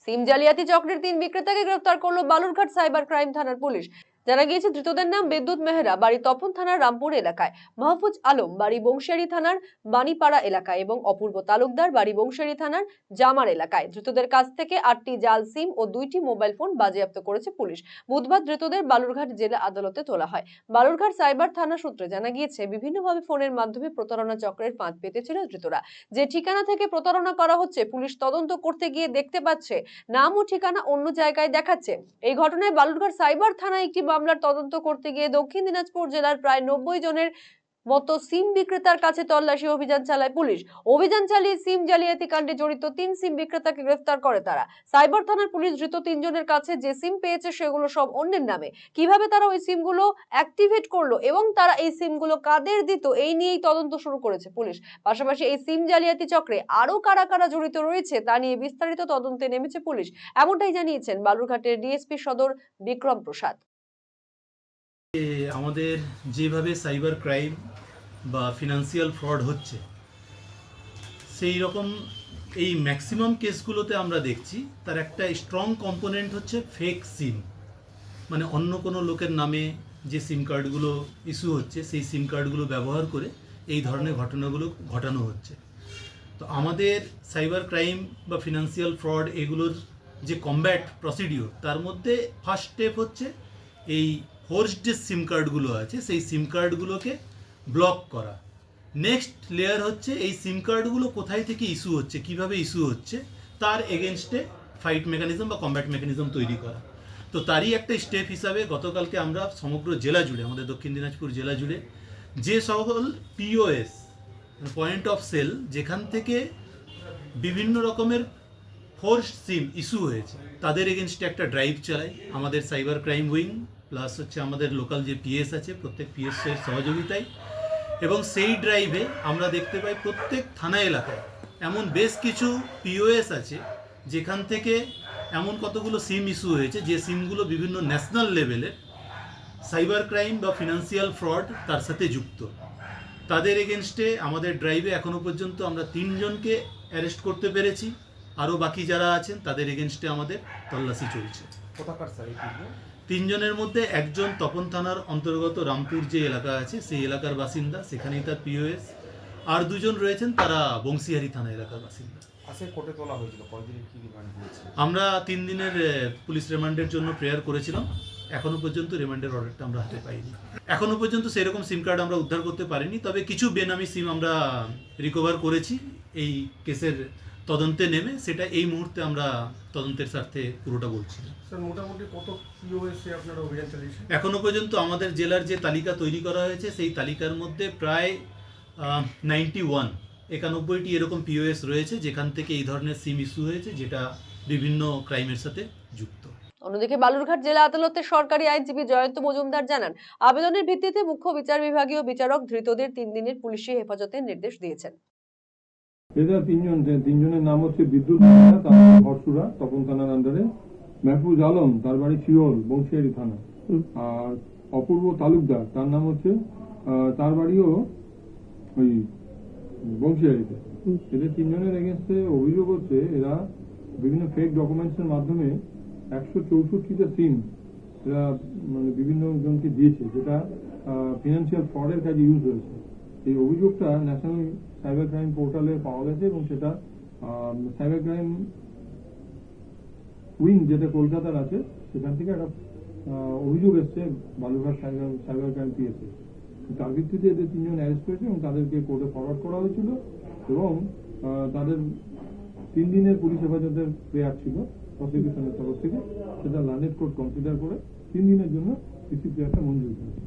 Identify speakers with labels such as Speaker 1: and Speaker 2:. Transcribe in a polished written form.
Speaker 1: সিম জালিয়াতি চক্রের 3 বিক্রেতাকে গ্রেফতার করলো বালুরঘাট সাইবার ক্রাইম থানার পুলিশ। জানা গিয়েছে ধৃতদের নাম বিদ্যুৎ মেহরা, বাড়ি তপন থানার রামপুর এলাকায়, মাহফুজ আলম, বাড়ি বংশিয়ারি থানার বাণীপাড়া এলাকায় এবং অপূর্ব তালুকদার, বাড়ি বংশিয়ারি থানার জামার এলাকায়। ধৃতদের কাছ থেকে 8টি জাল সিম ও 2টি মোবাইল ফোন বাজেয়াপ্ত করেছে পুলিশ। বুধবার ধৃতদের বালুরঘাট জেলা আদালতে তোলা হয়। বালুরঘাট সাইবার থানা সূত্রে জানা গিয়েছে বিভিন্নভাবে ফোনের মাধ্যমে প্রতারণা চক্রের ফাঁদ পেতেছিল ধৃতরা। যে ঠিকানা থেকে প্রতারণা করা হচ্ছে পুলিশ তদন্ত করতে গিয়ে দেখতে পাচ্ছে নাম ও ঠিকানা অন্য জায়গায় দেখাচ্ছে। এই ঘটনায় বালুরঘাট সাইবার থানায় একটি মামলার তদন্ত করতে গিয়ে দক্ষিণ দিনাজপুর জেলার প্রায় 90 জনের মতো সিম বিক্রেতার কাছে তল্লাশি অভিযান চালায় পুলিশ। অভিযান চালিয়ে সিম জালিয়াতি কাণ্ডে জড়িত 3 সিম বিক্রেতাকে গ্রেফতার করে তারা। সাইবার থানার পুলিশ ধৃত 3 জনের কাছে যে সিম পেয়েছে সেগুলো সব অন্যের নামে। কিভাবে তারা ওই সিমগুলো অ্যাক্টিভেট করলো এবং তারা এই সিমগুলো কাদের দিত এই নিয়েই তদন্ত শুরু করেছে পুলিশ। পাশাপাশি এই সিম জালিয়াতি চক্রে আরো কারা কারা জড়িত রয়েছে তা নিয়ে বিস্তারিত তদন্তে নেমেছে পুলিশ, এমনটাই জানিয়েছেন বালুরঘাটের ডিএসপি সদর বিক্রম প্রসাদ।
Speaker 2: আমাদের যেভাবে সাইবার ক্রাইম বা ফিনান্সিয়াল ফ্রড হচ্ছে সেই রকম এই ম্যাক্সিমাম কেসগুলোতে আমরা দেখছি তার একটা স্ট্রং কম্পোনেন্ট হচ্ছে ফেক সিম, মানে অন্য কোনো লোকের নামে যে সিম কার্ডগুলো ইস্যু হচ্ছে সেই সিম কার্ডগুলো ব্যবহার করে এই ধরনের ঘটনাগুলো ঘটানো হচ্ছে। তো আমাদের সাইবার ক্রাইম বা ফিনান্সিয়াল ফ্রড এগুলোর যে কমব্যাট প্রসিডিওর তার মধ্যে ফার্স্ট স্টেপ হচ্ছে এই ফোর্সড যে সিম কার্ডগুলো আছে সেই সিম কার্ডগুলোকে ব্লক করা। নেক্সট লেয়ার হচ্ছে এই সিম কার্ডগুলো কোথায় থেকে ইস্যু হচ্ছে, কিভাবে ইস্যু হচ্ছে তার এগেনস্টে ফাইট মেকানিজম বা কমব্যাট মেকানিজম তৈরি করা। তো তারই একটা স্টেপ হিসাবে গতকালকে আমরা সমগ্র জেলা জুড়ে, আমাদের দক্ষিণ দিনাজপুর জেলা জুড়ে যে সকল পিওএস পয়েন্ট অফ সেল যেখান থেকে বিভিন্ন রকমের ফোর্সড সিম ইস্যু হয়েছে তাদের এগেনস্টে একটা ড্রাইভ চালায় আমাদের সাইবার ক্রাইম উইং প্লাস হচ্ছে আমাদের লোকাল যে পিএস আছে প্রত্যেক পিএসের সহযোগিতায়। এবং সেই ড্রাইভে আমরা দেখতে পাই প্রত্যেক থানা এলাকায় এমন বেশ কিছু পিওএস আছে যেখান থেকে এমন কতগুলো সিম ইস্যু হয়েছে যে সিমগুলো বিভিন্ন ন্যাশনাল লেভেলের সাইবার ক্রাইম বা ফিনান্সিয়াল ফ্রড তার সাথে যুক্ত। তাদের এগেনস্টে আমাদের ড্রাইভে এখনও পর্যন্ত আমরা 3 জনকে অ্যারেস্ট করতে পেরেছি, আরও বাকি যারা আছেন তাদের এগেনস্টে আমাদের তল্লাশি চলছে। 3 জনের মধ্যে একজন তপন থানার অন্তর্গত রামপুর যে এলাকা আছে সেই এলাকার বাসিন্দা, সেখানেই তার পিওএস। আর 2 জন রয়েছেন তারা বংশিয়ারি থানা এলাকার বাসিন্দা।
Speaker 3: কোর্টে তোলা হয়েছিল, কয়দিনের কি রিমান্ড দিয়েছে?
Speaker 2: আমরা 3 দিনের পুলিশ রিমান্ডের জন্য প্রেয়ার করেছিলাম, এখনো পর্যন্ত রিমান্ডের অর্ডারটা আমরা হাতে পাইনি। এখনো পর্যন্ত সেরকম সিম কার্ড আমরা উদ্ধার করতে পারিনি, তবে কিছু বেনামি সিম আমরা রিকভার করেছি এই কেসের তদন্তে নেমে। সেটা এই মুহূর্তে আমরা তদন্তের স্বার্থে পুরোটা বলছি।
Speaker 3: স্যার, মোটামুটি কত পিওএসে আপনারা অভিযান চালিয়েছেন?
Speaker 2: এখনো পর্যন্ত আমাদের জেলার যে তালিকা তৈরি করা হয়েছে সেই তালিকার মধ্যে প্রায় 91টি এরকম পিওএস রয়েছে যেখান থেকে এই ধরনের সিম ইস্যু হয়েছে যেটা বিভিন্ন ক্রাইমের সাথে যুক্ত।
Speaker 1: অন্যদিকে বালুরঘাট জেলা আদালতের সরকারি আইনজীবী জয়ন্ত মজুমদার জানান, আবেদনের ভিত্তিতে মুখ্য বিচার বিভাগীয় বিচারক ধৃতদের 3 দিনের পুলিশি হেফাজতের নির্দেশ দিয়েছেন।
Speaker 4: এরা 3 জন, 3 জনের নাম হচ্ছে বিদ্যুৎ মেহরা, তার বাড়ি হরসুরা তপন থানার আন্ডারে, মাহফুজ আলম তার বাড়ি শিওর বংশিয়ারি থানা, আর অপূর্ব তালুকদার তার নাম হচ্ছে তার বাড়িও ওই বংশিয়ারিতে। এদের 3 জনের এগেন্স্টে অভিযোগ হচ্ছে এরা বিভিন্ন ফেক ডকুমেন্টসের মাধ্যমে 164টা সিম এরা মানে বিভিন্ন জনকে দিয়েছে, যেটা ফিনান্সিয়াল ফ্রডের কাজে ইউজ হয়েছে। এই অভিযোগটা ন্যাশনাল সাইবার ক্রাইম পোর্টালে পাওয়া গেছে এবং সেটা সাইবার ক্রাইম উইং যেটা কলকাতার আছে সেখান থেকে একটা অভিযোগ এসছে বালুরঘাট সাইবার ক্রাইম পিএসে। তার ভিত্তিতে এদের 3 জন অ্যারেস্ট হয়েছে এবং তাদেরকে কোর্টে ফরওয়ার্ড করা হয়েছিল এবং তাদের 3 দিনের পুলিশ হেফাজতের প্রেয়ার ছিল প্রসিকিউশনের তরফ থেকে, সেটা লার্নেড কোর্ট কনসিডার করে 3 দিনের জন্য পিসি প্রেয়ারটা মঞ্জুর করেছে।